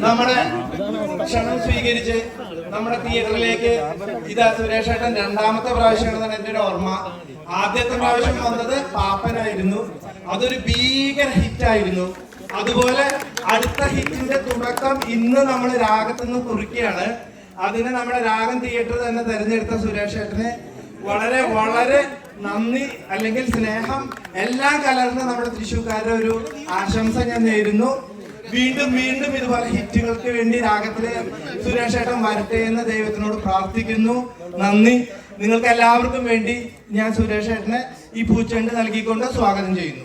നമ്മുടെ ക്ഷണം സ്വീകരിച്ച് നമ്മുടെ തിയേറ്ററിലേക്ക് ഇതാ സുരേഷ് ഏട്ടൻ രണ്ടാമത്തെ പ്രാവശ്യമാണെന്നാണ് എന്റെ ഒരു ഓർമ്മ. ആദ്യത്തെ പ്രാവശ്യം വന്നത് പാപ്പനായിരുന്നു, അതൊരു ഭീകര ഹിറ്റായിരുന്നു. അതുപോലെ അടുത്ത ഹിറ്റിന്റെ തുടക്കം ഇന്ന് നമ്മൾ രാഗത്തുനിന്ന് കുറിക്കുകയാണ്. അതിന് നമ്മുടെ രാഗം തിയേറ്റർ തന്നെ തെരഞ്ഞെടുത്ത സുരേഷ് ഏട്ടന് വളരെ വളരെ നന്ദി, അല്ലെങ്കിൽ സ്നേഹം എല്ലാം കലർന്ന് നമ്മുടെ തൃശ്ശൂർക്കാരുടെ ഒരു ആശംസ ഞാൻ നേരുന്നു. വീണ്ടും വീണ്ടും ഇതുപോലെ ഹിറ്റുകൾക്ക് വേണ്ടി രാഗത്തില് സുരേഷ് ഏട്ടൻ വരട്ടെ എന്ന് ദൈവത്തിനോട് പ്രാർത്ഥിക്കുന്നു. നന്ദി. നിങ്ങൾക്ക് എല്ലാവർക്കും വേണ്ടി ഞാൻ സുരേഷ് ഏട്ടനെ ഈ പൂച്ചെണ്ട് നൽകിക്കൊണ്ട് സ്വാഗതം ചെയ്യുന്നു.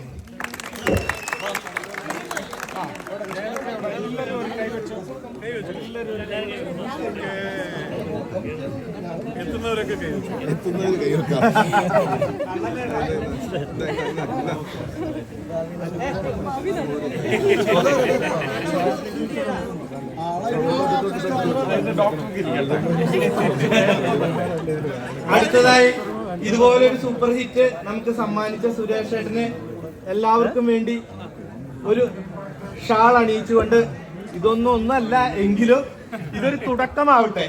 അടുത്തതായി ഇതുപോലൊരു സൂപ്പർ ഹിറ്റ് നമുക്ക് സമ്മാനിച്ച സുരേഷ് ഏട്ടന് എല്ലാവർക്കും വേണ്ടി ഒരു ഷാൾ അണിയിച്ചുകൊണ്ട്, ഇതൊന്നും ഒന്നല്ല എങ്കിലും ഇതൊരു തുടക്കമാവട്ടെ.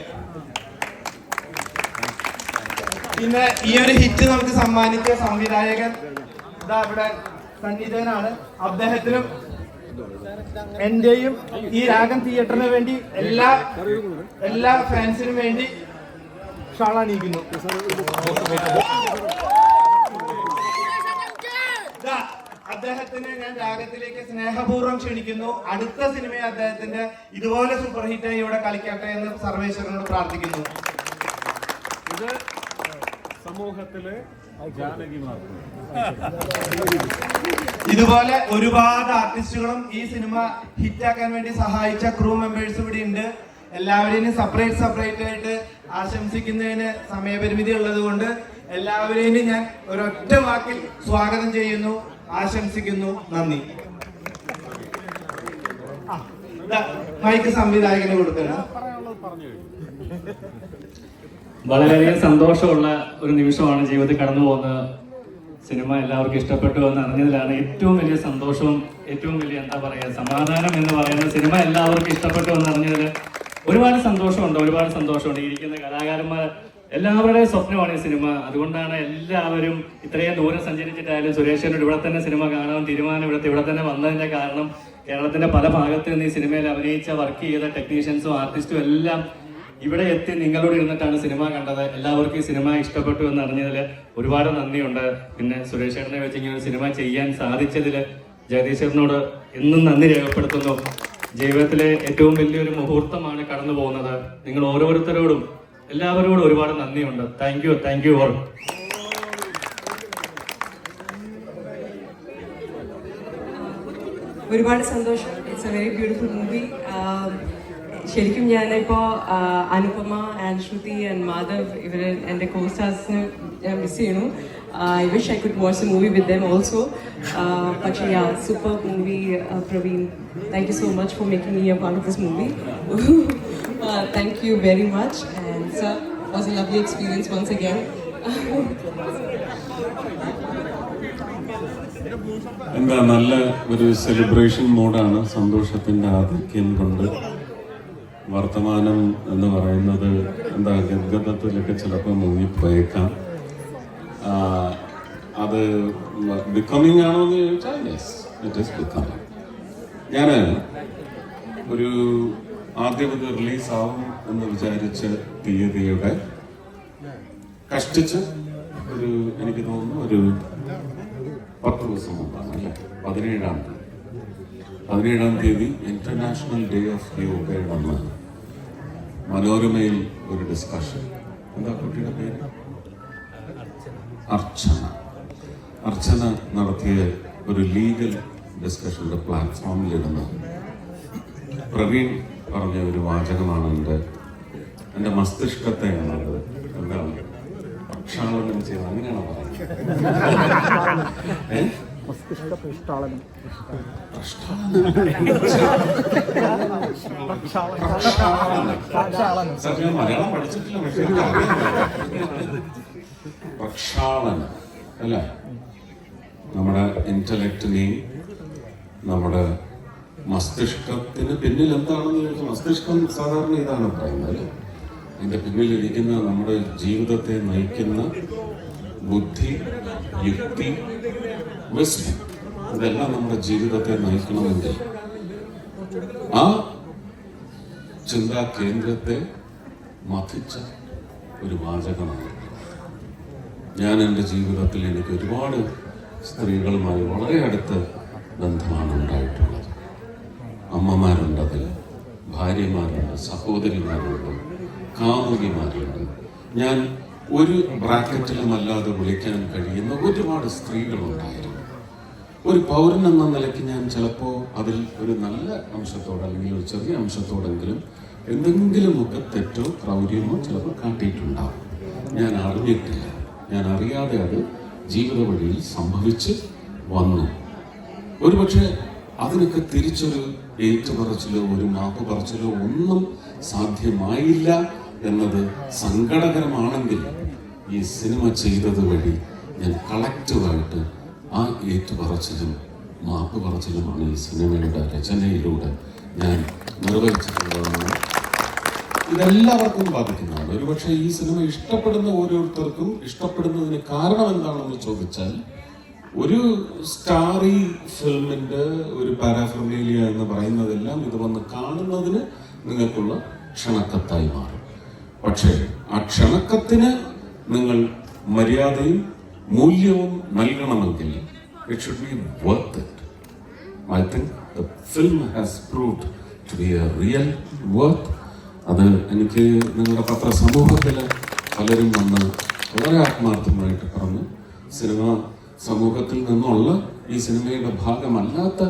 പിന്നെ ഈ ഒരു ഹിറ്റ് നമുക്ക് സമ്മാനിച്ച സംവിധായകൻ ഇതാ ഇവിടെ സന്നിധനാണ്. അദ്ദേഹത്തിനും എന്റെയും ഈ രാഗം തിയേറ്ററിന് വേണ്ടി എല്ലാ ഫാൻസിനും വേണ്ടി ഷാൾ അണിയിക്കുന്നു. അദ്ദേഹത്തിന് ഞാൻ രാഗത്തിലേക്ക് സ്നേഹപൂർവ്വം ക്ഷണിക്കുന്നു. അടുത്ത സിനിമ അദ്ദേഹത്തിന്റെ ഇതുപോലെ സൂപ്പർ ഹിറ്റായി ഇവിടെ കളിക്കട്ടെ എന്ന് സർവേശ്വരനോട് പ്രാർത്ഥിക്കുന്നു. ഇത് സമൂഹത്തിലെ ഇതുപോലെ ഒരുപാട് ആർട്ടിസ്റ്റുകളും ഈ സിനിമ ഹിറ്റാക്കാൻ വേണ്ടി സഹായിച്ച ക്രൂ മെമ്പേഴ്സ് ഇവിടെ ഉണ്ട്. എല്ലാവരെയും സെപ്പറേറ്റ് ആയിട്ട് ആശംസിക്കുന്നതിന് സമയപരിമിതി ഉള്ളത് കൊണ്ട് എല്ലാവരെയും ഞാൻ ഒരൊറ്റ വാക്കിൽ സ്വാഗതം ചെയ്യുന്നു, ആശംസിക്കുന്നു. നന്ദി. മൈക്ക് സംവിധായകന് കൊടുക്കണം. വളരെയധികം സന്തോഷമുള്ള ഒരു നിമിഷമാണ് ജീവിതത്തിൽ കടന്നു പോകുന്നത്. സിനിമ എല്ലാവർക്കും ഇഷ്ടപ്പെട്ടു എന്ന് അറിഞ്ഞതിലാണ് ഏറ്റവും വലിയ സന്തോഷവും ഏറ്റവും വലിയ സമാധാനം എന്ന് പറയുന്നത്. സിനിമ എല്ലാവർക്കും ഇഷ്ടപ്പെട്ടു എന്ന് അറിഞ്ഞതിൽ ഒരുപാട് സന്തോഷമുണ്ട്. ഇരിക്കുന്ന കലാകാരന്മാർ എല്ലാവരുടെയും സ്വപ്നമാണ് ഈ സിനിമ. അതുകൊണ്ടാണ് എല്ലാവരും ഇത്രയും ദൂരം സഞ്ചരിച്ചിട്ടായാലും സുരേഷനോട് ഇവിടെ തന്നെ സിനിമ കാണാൻ തീരുമാനം ഇവിടെ തന്നെ വന്നതിന്റെ കാരണം കേരളത്തിന്റെ പല ഭാഗത്ത് നിന്ന് ഈ സിനിമയിൽ അഭിനയിച്ച വർക്ക് ചെയ്ത ടെക്നീഷ്യൻസും ആർട്ടിസ്റ്റും എല്ലാം ഇവിടെ എത്തി നിങ്ങളോട് ഇരുന്നിട്ടാണ് സിനിമ കണ്ടത്. എല്ലാവർക്കും ഈ സിനിമ ഇഷ്ടപ്പെട്ടു എന്ന് അറിഞ്ഞതിൽ ഒരുപാട് നന്ദിയുണ്ട്. പിന്നെ സുരേഷ് ചേട്ടനെ വെച്ച് ഇങ്ങനെ ഒരു സിനിമ ചെയ്യാൻ സാധിച്ചതിൽ ജഗദീശ്വരനോട് എന്നും നന്ദി രേഖപ്പെടുത്തുന്നു. ജീവിതത്തിലെ ഏറ്റവും വലിയൊരു മുഹൂർത്തമാണ് കടന്നു പോകുന്നത്. നിങ്ങൾ ഓരോരുത്തരോടും എല്ലാവരോടും ഒരുപാട് നന്ദിയുണ്ട്. Thank you all. ഒരുപാട് സന്തോഷം. It's a very beautiful movie. ശരിക്കും ഞാനിപ്പോൾ അനുപമ ആൻഡ് ശ്രുതി ആൻഡ് മാധവ് ഇവരെ എൻ്റെ കോസ്റ്റാർസിന് ഞാൻ മിസ് ചെയ്യണു. I wish I could watch the movie with them also. But yeah, super movie, Praveen. Thank you so much for making me a part of this movie. Thank you very much. And sir, it was a lovely experience once again. എന്താ നല്ല ഒരു celebration മൂഡാണ്. സന്തോഷത്തിൻ്റെ ആധിക്യം കൊണ്ട് വർത്തമാനം എന്ന് പറയുന്നത് എന്താ ഗദ്ഗതത്തിലൊക്കെ ചിലപ്പോൾ മുങ്ങിപ്പോയേക്കാം. അത് ബിക്കമിങ് ആണോ എന്ന് ചോദിച്ചാൽ യെസ്, ഇറ്റ് ഈസ് ബിക്കമിങ്. ഞാൻ ഒരു ആദ്യം ഇത് റിലീസാവും എന്ന് വിചാരിച്ച തീയതിയുടെ കഷ്ടിച്ച് എനിക്ക് തോന്നുന്നു ഒരു 10 ദിവസം മുമ്പാണ് അല്ലേ, 17-ാം തീയതി ഇന്റർനാഷണൽ ഡേ ഓഫ് യോഗയുടെ മനോരമയിൽ ഒരു ഡിസ്കഷൻ. എന്താ കുട്ടിയുടെ പേര്? അർച്ചന നടത്തിയ ഒരു ലീഗൽ ഡിസ്കഷന്റെ പ്ലാറ്റ്ഫോമിലിരുന്ന് പ്രവീൺ പറഞ്ഞ ഒരു വാചകമാണ് എൻ്റെ മസ്തിഷ്കത്തെ എന്താണ് പ്രക്ഷാളനം ചെയ്ത് അങ്ങനെയാണ് പറയുന്നത്. സാർ, ഞാൻ മലയാളം പഠിച്ചിട്ടില്ല, പക്ഷേ എനിക്കറിയാം. പ്രക്ഷാളനം അല്ല, നമ്മുടെ ഇന്റലക്റ്റിനെയും നമ്മുടെ മസ്തിഷ്കത്തിന് പിന്നിൽ എന്താണെന്ന് ചോദിച്ചാൽ, മസ്തിഷ്കം സാധാരണ ഇതാണ് പറയുന്നത് അല്ലേ, അതിന്റെ പിന്നിലിരിക്കുന്ന നമ്മുടെ ജീവിതത്തെ നയിക്കുന്ന ബുദ്ധി, യുക്തി, വിസ്ഡം, ഇതെല്ലാം നമ്മുടെ ജീവിതത്തെ നയിക്കണമെങ്കിൽ ആ ചിന്താ കേന്ദ്രത്തെ മഥിച്ച ഒരു വാചകമാണ്. ഞാൻ എൻ്റെ ജീവിതത്തിൽ എനിക്ക് ഒരുപാട് സ്ത്രീകളുമായി വളരെ അടുത്ത ബന്ധമാണ് ഉണ്ടായിട്ടുള്ളത്. അമ്മമാരുണ്ട്, അതിൽ ഭാര്യമാരുണ്ട്, സഹോദരിമാരുണ്ട്, കാമുകിമാരുണ്ട്. ഞാൻ ഒരു ബ്രാക്കറ്റിലുമല്ലാതെ വിളിക്കാൻ കഴിയുന്ന ഒരുപാട് സ്ത്രീകളുണ്ടായിരുന്നു. ഒരു പൗരൻ എന്ന നിലയ്ക്ക് ഞാൻ ചിലപ്പോൾ അതിൽ ഒരു നല്ല അംശത്തോടെ അല്ലെങ്കിൽ ഒരു ചെറിയ അംശത്തോടെങ്കിലും എന്തെങ്കിലുമൊക്കെ തെറ്റോ ക്രൗര്യമോ ചിലപ്പോൾ കാട്ടിയിട്ടുണ്ടാവും. ഞാൻ അറിഞ്ഞിട്ടില്ല, ഞാൻ അറിയാതെ അത് ജീവിത വഴിയിൽ സംഭവിച്ച് വന്നു. ഒരുപക്ഷെ അതിനൊക്കെ തിരിച്ചൊരു ഏറ്റുപറച്ചിലോ ഒരു മാപ്പ് പറച്ചിലോ ഒന്നും സാധ്യമായില്ല എന്നത് സങ്കടകരമാണെങ്കിൽ, ഈ സിനിമ ചെയ്തത് വഴി ഞാൻ കളക്റ്റീവായിട്ട് ആ ഏറ്റുപറച്ചിലും മാപ്പ് പറച്ചിലുമാണ് ഈ സിനിമയുടെ രചനയിലൂടെ ഞാൻ നിർവഹിച്ചിട്ടുള്ളതെന്ന് ഇതെല്ലാവർക്കും ബാധിക്കുന്നതാണ്. ഒരുപക്ഷെ ഈ സിനിമ ഇഷ്ടപ്പെടുന്ന ഓരോരുത്തർക്കും ഇഷ്ടപ്പെടുന്നതിന് കാരണം എന്താണെന്ന് ചോദിച്ചാൽ, ഒരു സ്റ്റാറി ഫിലിമിന്റെ ഒരു പാരാഫെർമേലിയ എന്ന് പറയുന്നതെല്ലാം ഇത് വന്ന് കാണുന്നതിന് നിങ്ങൾക്കുള്ള ക്ഷണക്കത്തായി മാറും. പക്ഷേ ആ ക്ഷണക്കത്തിന് നിങ്ങൾ മര്യാദയും മൂല്യവും നൽകണമെങ്കിൽ it should be worth it. I think the film has proved to be a real worth. അത് എനിക്ക് നിങ്ങളുടെ പത്രസമൂഹത്തിൽ പലരും വന്ന് വളരെ ആത്മാർത്ഥമായിട്ട് പറഞ്ഞു. സിനിമ സമൂഹത്തിൽ നിന്നുള്ള ഈ സിനിമയുടെ ഭാഗമല്ലാത്ത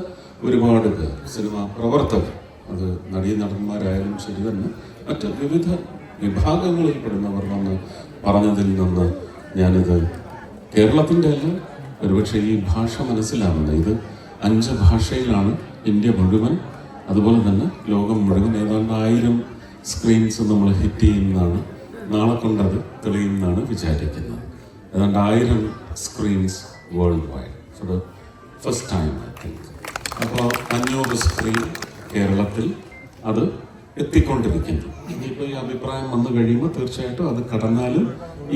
ഒരുപാട് പേർ, സിനിമാ പ്രവർത്തകർ, അത് നടീനടന്മാരായാലും ശരി തന്നെ മറ്റ് വിവിധ വിഭാഗങ്ങളിൽപ്പെടുന്നവർ വന്ന് പറഞ്ഞതിൽ നിന്ന് ഞാനിത് കേരളത്തിൻ്റെ അല്ല, ഒരുപക്ഷെ ഈ ഭാഷ മനസ്സിലാവുന്നത്, ഇത് 5 ഭാഷയിലാണ് ഇന്ത്യ മുഴുവൻ, അതുപോലെ തന്നെ ലോകം മുഴുവൻ ഏതാണ്ട് 1000 സ്ക്രീൻസ് നമ്മൾ ഹിറ്റ് ചെയ്യുന്നതാണ്. നാളെ കൊണ്ടത് തെളിയുന്നതാണ് വിചാരിക്കുന്നത്. ഏതാണ്ട് 1000 screens world wide for the first time I think. അപ്പോൾ 500 സ്ക്രീൻ കേരളത്തിൽ അത് എത്തിക്കൊണ്ടിരിക്കുന്നു. ഇനിയിപ്പോൾ ഈ അഭിപ്രായം വന്നു കഴിയുമ്പോൾ തീർച്ചയായിട്ടും അത് കടന്നാലും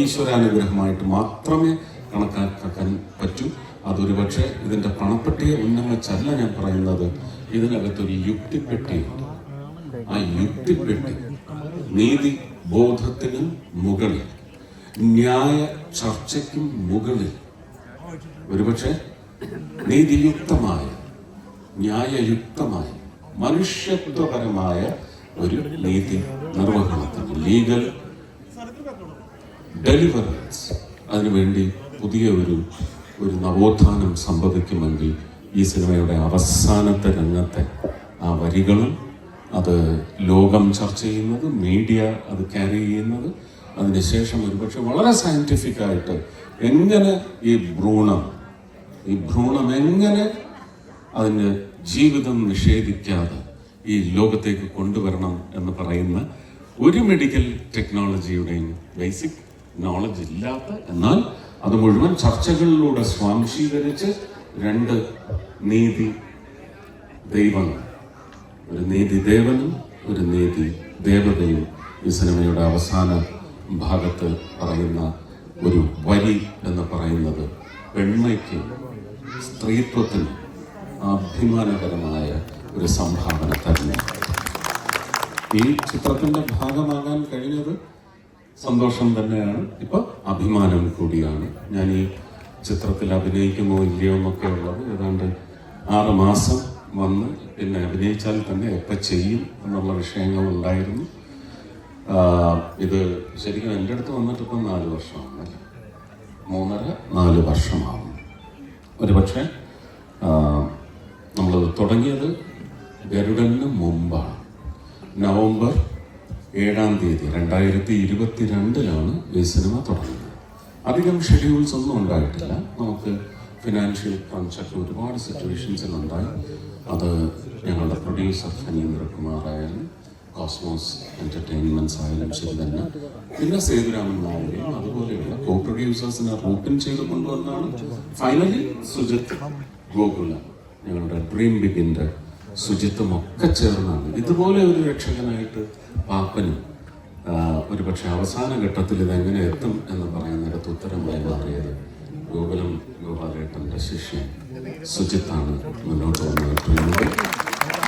ഈശ്വരാനുഗ്രഹമായിട്ട് മാത്രമേ കണക്കാക്കാൻ പറ്റൂ. അതൊരു പക്ഷേ ഇതിൻ്റെ പണപ്പെട്ടിയെ ഉന്നമിച്ചല്ല ഞാൻ പറയുന്നത്. ഇതിനകത്തൊരു യുക്തിപ്പെട്ടിയുണ്ട്. ആ യുക്തിപ്പെട്ടി നീതി ബോധത്തിനും മുകളിൽ, ന്യായ ചർച്ചയ്ക്കും മുകളിൽ, ഒരുപക്ഷെ നീതിയുക്തമായ, ന്യായയുക്തമായ, മനുഷ്യത്വപരമായ ഒരു നീതി നിർവഹണത്തിന്, ലീഗൽ ഡെലിവറൻസ്, അതിനുവേണ്ടി പുതിയ ഒരു നവോത്ഥാനം സംഭവിക്കുമെങ്കിൽ ഈ സിനിമയുടെ അവസാനത്തെ രംഗത്തെ ആ വരികളും അത് ലോകം ചർച്ച ചെയ്യുന്നത്, മീഡിയ അത് ക്യാരി ചെയ്യുന്നത്, അതിനുശേഷം ഒരുപക്ഷെ വളരെ സയൻറ്റിഫിക് ആയിട്ട് എങ്ങനെ ഈ ഭ്രൂണം എങ്ങനെ അതിൻ്റെ ജീവിതം നിഷേധിക്കാതെ ഈ ലോകത്തേക്ക് കൊണ്ടുവരണം എന്ന് പറയുന്ന ഒരു മെഡിക്കൽ ടെക്നോളജിയുടെയും ബേസിക് നോളജ് ഇല്ലാത്ത, എന്നാൽ അത് മുഴുവൻ ചർച്ചകളിലൂടെ സ്വാംശീകരിച്ച് 2 നീതി ദൈവങ്ങൾ, ഒരു നീതി ദേവനും ഒരു നീതി ദേവതയും ഈ സിനിമയുടെ അവസാന ഭാഗത്ത് പറയുന്ന ഒരു വരി എന്ന് പറയുന്നത് പെൺമയ്ക്ക്, സ്ത്രീത്വത്തിന് അഭിമാനകരമായ ഒരു സംഭാവന തന്നെയാണ്. ഈ ചിത്രത്തിന്റെ ഭാഗമാകാൻ കഴിഞ്ഞത് സന്തോഷം തന്നെയാണ്, ഇപ്പൊ അഭിമാനം കൂടിയാണ്. ഞാൻ ഈ ചിത്രത്തിൽ അഭിനയിക്കുമോ ഇല്ലയോ എന്നൊക്കെ ഉള്ളത് ഏതാണ്ട് 6 മാസം വന്ന് പിന്നെ അഭിനയിച്ചാൽ തന്നെ എപ്പോൾ ചെയ്യും എന്നുള്ള വിഷയങ്ങളുണ്ടായിരുന്നു. ഇത് ശരിക്കും എൻ്റെ അടുത്ത് വന്നിട്ട് ഇപ്പം 4 വർഷമാണല്ലേ, 3.5-4 വർഷമാവും. ഒരുപക്ഷെ നമ്മൾ തുടങ്ങിയത് ഗരുഡന് മുമ്പാണ്. നവംബർ 7-ാം തീയതി 2022 ഈ സിനിമ തുടങ്ങുന്നത്. അധികം ഷെഡ്യൂൾസ് ഒന്നും ഉണ്ടായിട്ടില്ല. നമുക്ക് ഫിനാൻഷ്യൽ ക്രഞ്ചൊക്കെ ഒരുപാട് സിറ്റുവേഷൻസിലുണ്ടായി. അത് ഞങ്ങളുടെ പ്രൊഡ്യൂസർ ഫനീന്ദ്രകുമാർ ആയാലും കോസ്മോസ് എൻ്റർടൈൻമെൻറ്റ്സ് ആയാലും ശരി തന്നെ, പിന്നെ സേതുരാമൻ നായരെയും അതുപോലെയുള്ള കോ പ്രൊഡ്യൂസേഴ്സിനെ റൂട്ടിൻ ചെയ്ത് കൊണ്ടുവന്നാണ് ഫൈനലി സുജിത്ത്, ഗോകുല, ഞങ്ങളുടെ ഡ്രീം ബിഗിൻ്റെ സുജിത്തും ഒക്കെ ചേർന്നാണ് ഇതുപോലെ ഒരു രക്ഷകനായിട്ട് പാപ്പനും ഒരുപക്ഷെ അവസാന ഘട്ടത്തിൽ ഇതെങ്ങനെ എത്തും എന്ന് പറയുന്നിടത്ത് ഉത്തരമായി മാറിയത് ഗോകുലം ഗോപാലേട്ടൻ്റെ ശിഷ്യൻ സുജിത്താണ് മുന്നോട്ട് വന്നത്.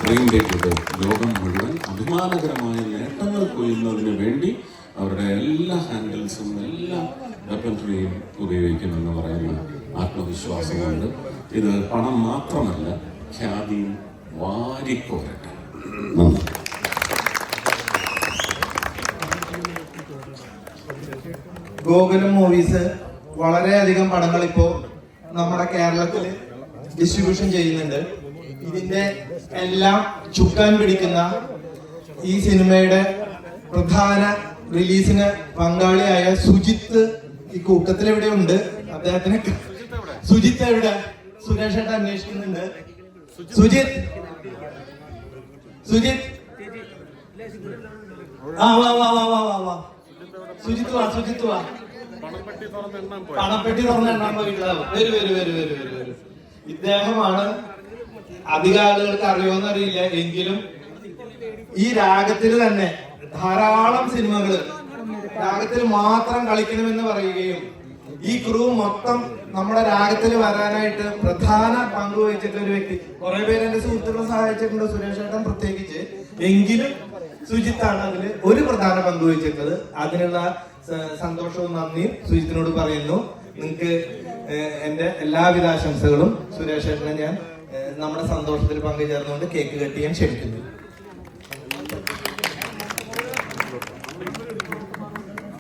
ഡ്രീം ബിഗിൻ്റെ ലോകം മുഴുവൻ അഭിമാനകരമായ നേട്ടങ്ങൾ കൊയ്യുന്നതിന് വേണ്ടി അവരുടെ എല്ലാ ഹാൻഡിൽസും എല്ലാ വെപ്പൻട്രിയും ഉപയോഗിക്കുമെന്ന് പറയുന്ന ആത്മവിശ്വാസമുണ്ട്. ഇത് പണം മാത്രമല്ല, ഖ്യാതിയും വാരിക്കോരട്ടെ. നന്ദി. ഗോകുലം മൂവീസ് വളരെയധികം പടങ്ങൾ ഇപ്പോ നമ്മുടെ കേരളത്തിൽ ഡിസ്ട്രിബ്യൂഷൻ ചെയ്യുന്നുണ്ട്. ഇതിന്റെ എല്ലാം ചുക്കാൻ പിടിക്കുന്ന ഈ സിനിമയുടെ പ്രധാന റിലീസിന് പങ്കാളിയായ സുജിത്ത് ഈ കൂട്ടത്തിൽ എവിടെ ഉണ്ട്? അദ്ദേഹത്തിന് സുജിത്ത് എവിടെ? സുരേഷ് ഏട്ടൻ അന്വേഷിക്കുന്നുണ്ട്. സുജിത്ത്, സുജിത്ത്, ആ വാ വാ വാ വാ വാ വാ സുജിത്ത് വാ, സുജിത്ത് വാ. പണപ്പെട്ടി തുറന്ന് എണ്ണാൻ പോയിട്ടുണ്ടാവും. വരൂ വരൂ വരൂ വരൂ വരൂ വരൂ. ഇദ്ദേഹമാണ്, അധികം ആളുകൾക്ക് അറിയുമെന്ന് അറിയില്ല, എങ്കിലും ഈ രാഗത്തിൽ തന്നെ ധാരാളം സിനിമകള് രാഗത്തിൽ മാത്രം കളിക്കണമെന്ന് പറയുകയും ഈ ക്രൂ മൊത്തം നമ്മുടെ രാഗത്തിൽ വരാനായിട്ട് പ്രധാന പങ്ക് വഹിച്ചിട്ടുള്ള ഒരു വ്യക്തി. കുറെ പേര് എന്റെ സുഹൃത്തുക്കളെ സഹായിച്ചിട്ടുണ്ട്, സുരേഷ് ഏട്ടൻ പ്രത്യേകിച്ച്. എങ്കിലും സുജിത്താണ് അതിൽ ഒരു പ്രധാന പങ്ക് വഹിച്ചിട്ടുള്ളത്. അതിനുള്ള സന്തോഷവും നന്ദിയും സുജിത്തിനോട് പറയുന്നു. നിങ്ങൾക്ക് എന്റെ എല്ലാവിധ ആശംസകളും. സുരേഷ് ഏട്ടനെ ഞാൻ നമ്മുടെ സന്തോഷത്തിൽ പങ്കുചേർന്നുകൊണ്ട് കേക്ക് കട്ട് ചെയ്യാൻ ക്ഷണിക്കുന്നു.